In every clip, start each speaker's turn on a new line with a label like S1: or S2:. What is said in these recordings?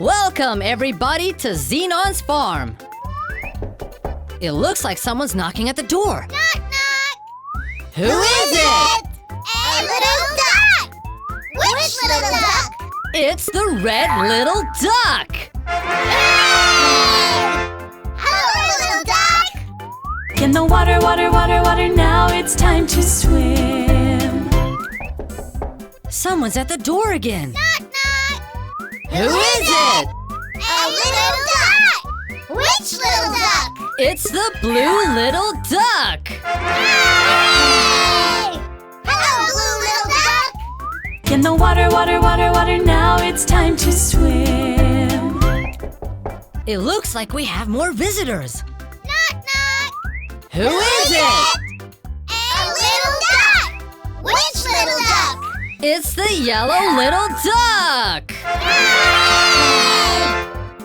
S1: Welcome, everybody, to Zenon's farm. It looks like someone's knocking at the door.
S2: Knock, knock!
S1: Who is it?
S2: A little duck! Which little duck?
S1: It's the red little duck.
S2: Hello, little duck!
S3: In the water, water, water, water, now it's time to swim.
S1: Someone's at the door again.
S2: Knock, knock!
S1: Who is it?
S2: A little duck! Which little duck?
S1: It's the blue little duck.
S2: Hey! Hello, blue little duck!
S3: In the water, water, water, water, now it's time to swim.
S1: It looks like we have more visitors.
S2: Knock, knock!
S1: Who is it?
S2: A little duck! Which little duck?
S1: It's the yellow little duck.
S2: Hey!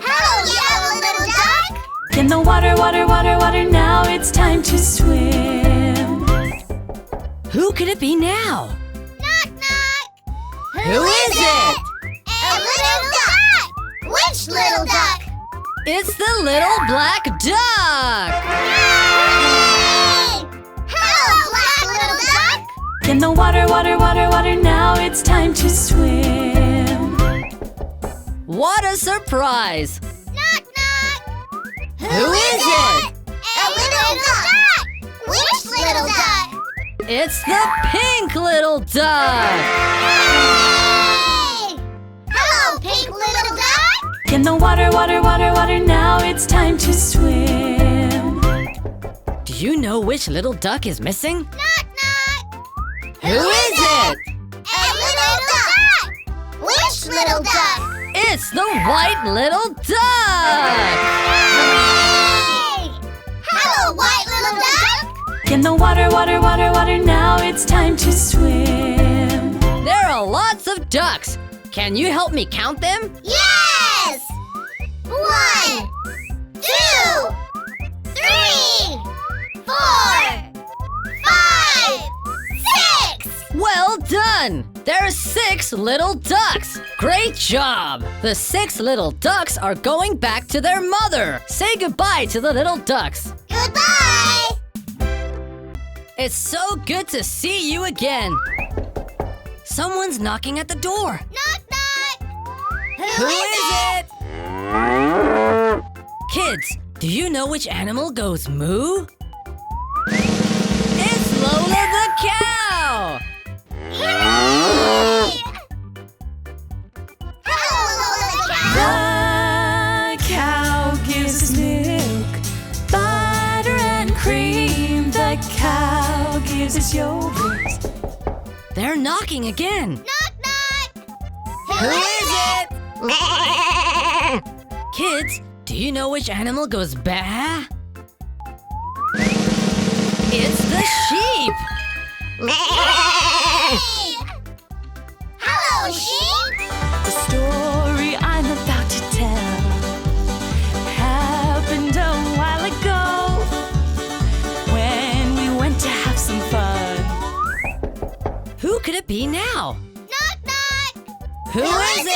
S2: Hello, yellow little duck!
S3: In the water, water, water, water, now it's time to swim.
S1: Who could it be now?
S2: Knock, knock!
S1: Who is it?
S2: A little duck! Which little duck?
S1: It's the little black duck.
S2: Hey! Hello, black little duck!
S3: In the water, water, water, water, now it's time to swim.
S1: What a surprise!
S2: Knock, knock!
S1: Who is it?
S2: A little duck! Which little duck?
S1: It's the pink little duck.
S2: Hey! Hello, pink little duck!
S3: In the water, water, water, water, now it's time to swim.
S1: Do you know which little duck is missing?
S2: Knock, knock!
S1: Who is it?
S2: A little duck! Which little duck?
S1: It's the white little duck.
S2: Hey! Hello, white little duck!
S3: In the water, water, water, water, now it's time to swim.
S1: There are lots of ducks. Can you help me count them?
S2: Yes! 1, 2, 3, 4, 5, 6!
S1: Well done! There are 6 little ducks. Great job! The 6 little ducks are going back to their mother. Say goodbye to the little ducks.
S2: Goodbye!
S1: It's so good to see you again. Someone's knocking at the door.
S2: Knock, knock!
S1: Who is it? Kids, do you know which animal goes moo? It's Lola the cow!
S2: Hey! Hello, little cow!
S3: The cow gives us milk, butter and cream. The cow gives us yogurt.
S1: They're knocking again.
S2: Knock, knock!
S1: Who is it? Kids, do you know which animal goes bah? It's the sheep!
S2: Hey! Hello, sheep!
S3: The story I'm about to tell happened a while ago when we went to have some fun.
S1: Who could it be now?
S2: Knock, knock!
S1: Who is it?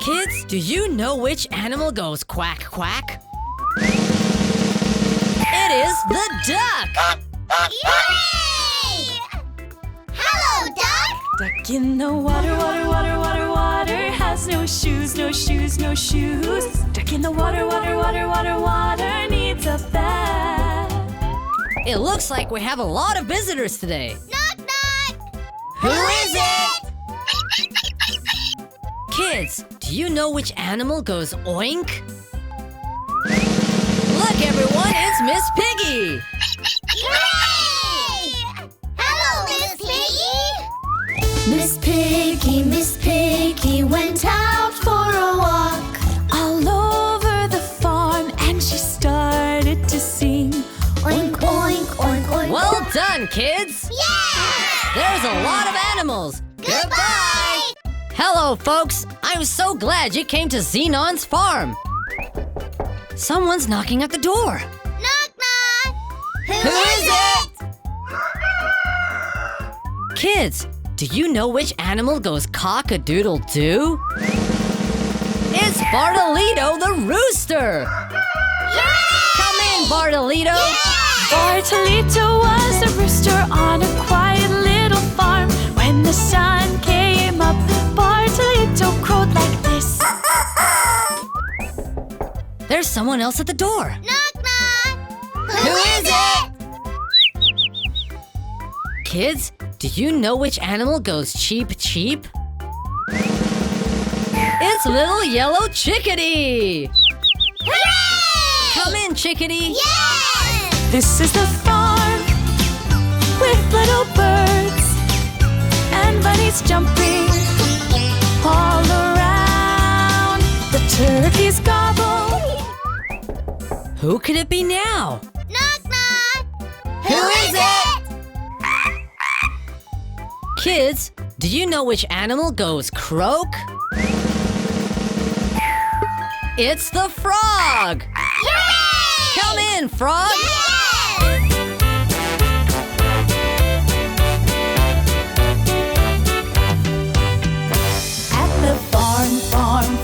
S1: Kids, do you know which animal goes quack quack? It is the duck!
S2: Yay! Hello, duck!
S3: Duck in the water, water, water, water, water has no shoes, no shoes, no shoes. Duck in the water, water, water, water, water needs a bath.
S1: It looks like we have a lot of visitors today.
S2: Knock, knock!
S1: Who is it? Kids, do you know which animal goes oink? Look, everyone, it's Miss Piggy!
S2: Yay! Hello, Miss
S3: Miss
S2: Piggy!
S3: Piggy went out for a walk all over the farm, and she started to sing.
S2: Oink, oink, oink, oink.
S1: Well done, kids!
S2: Yeah!
S1: There's a lot of animals.
S2: Goodbye!
S1: Hello, folks. I'm so glad you came to Zenon's farm. Someone's knocking at the door.
S2: Knock, knock!
S1: Who is it? Kids, do you know which animal goes cock-a-doodle-doo? It's Bartolito the rooster! Come in, Bartolito!
S3: Bartolito was a rooster on a quiet little farm. When the sun came up, Bartolito crowed like this.
S1: There's someone else at the door.
S2: Knock, knock.
S1: Who is it? Kids, do you know which animal goes cheep cheep? It's little yellow chickadee!
S2: Hooray!
S1: Come in, chickadee!
S2: Yes!
S3: This is the farm with little birds and bunnies jumping all around. The turkeys gobble.
S1: Who could it be now?
S2: Knock, knock.
S1: Who is it? Kids, do you know which animal goes croak? It's the frog!
S2: Hooray!
S1: Come in, frog!
S2: Yes!
S3: At the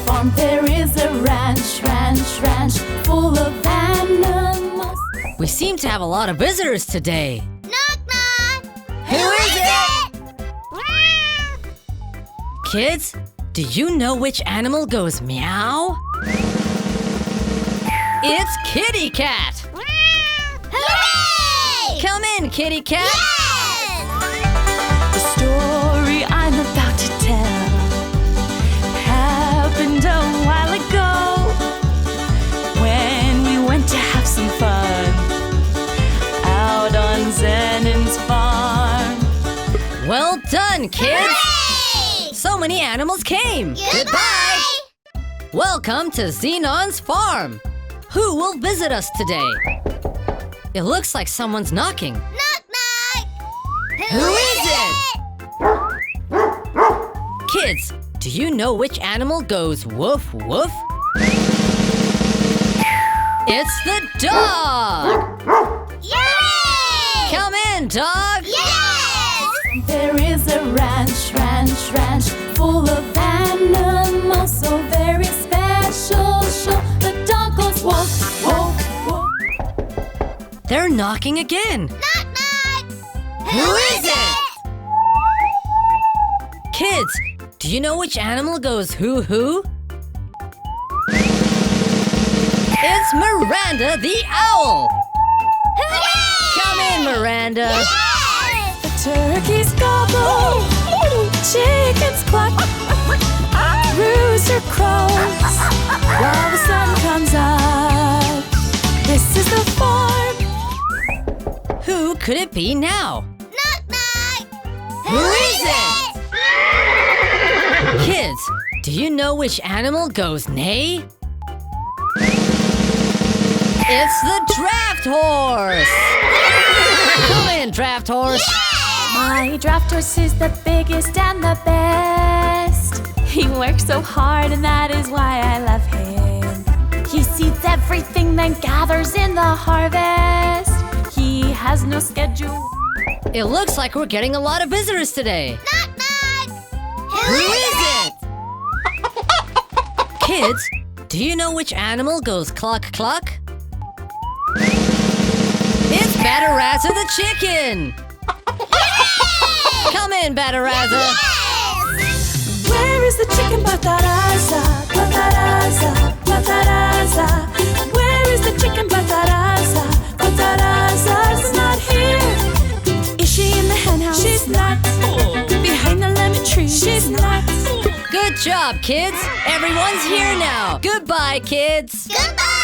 S3: farm, there is a ranch full of animals.
S1: We seem to have a lot of visitors today.
S2: Knock, knock.
S1: Who is it? Kids, do you know which animal goes meow? It's kitty cat!
S2: Hooray!
S1: Come in, kitty cat!
S2: Yes!
S3: The story I'm about to tell happened a while ago when we went to have some fun out on Zenon's farm.
S1: Well done, kids!
S2: Hooray!
S1: So many animals came!
S2: Goodbye!
S1: Welcome to Zenon's farm! Who will visit us today? It looks like someone's knocking.
S2: Knock, knock.
S1: Who is it? Kids, do you know which animal goes woof woof? It's the dog!
S2: Yay!
S1: Come in, dog!
S2: Yes!
S3: There is a ranch full of animals, so very special. The dog goes woof, woof, woof.
S1: They're knocking again.
S2: Knock, knock.
S1: Who is it? Kids, do you know which animal goes hoo-hoo? It's Miranda the owl!
S2: Hooray!
S1: Come in, Miranda!
S2: Yes!
S3: The turkeys gobble, chickens cluck, rooster crows while the sun comes up. This is the farm.
S1: Who could it be now?
S2: Knock, knock.
S1: Who is it? Kids, do you know which animal goes neigh? It's the draft horse! Come in, draft horse!
S3: My draft horse is the biggest and the best. He works so hard and that is why I love him. He seeds everything then gathers in the harvest. He has no schedule.
S1: It looks like we're getting a lot of visitors today.
S2: Knock, knock.
S1: Who is it? Kids, do you know which animal goes cluck cluck? It's Batarazza the chicken! Come in, Batarazza!
S2: Yes!
S3: Where is the chicken Batarazza? Batarazza, Batarazza. Where is the chicken Batarazza? Batarazza's not here. Is she in the hen house? She's not. Behind the lemon tree? She's not.
S1: Good job, kids! Everyone's here now! Goodbye, kids!
S2: Goodbye!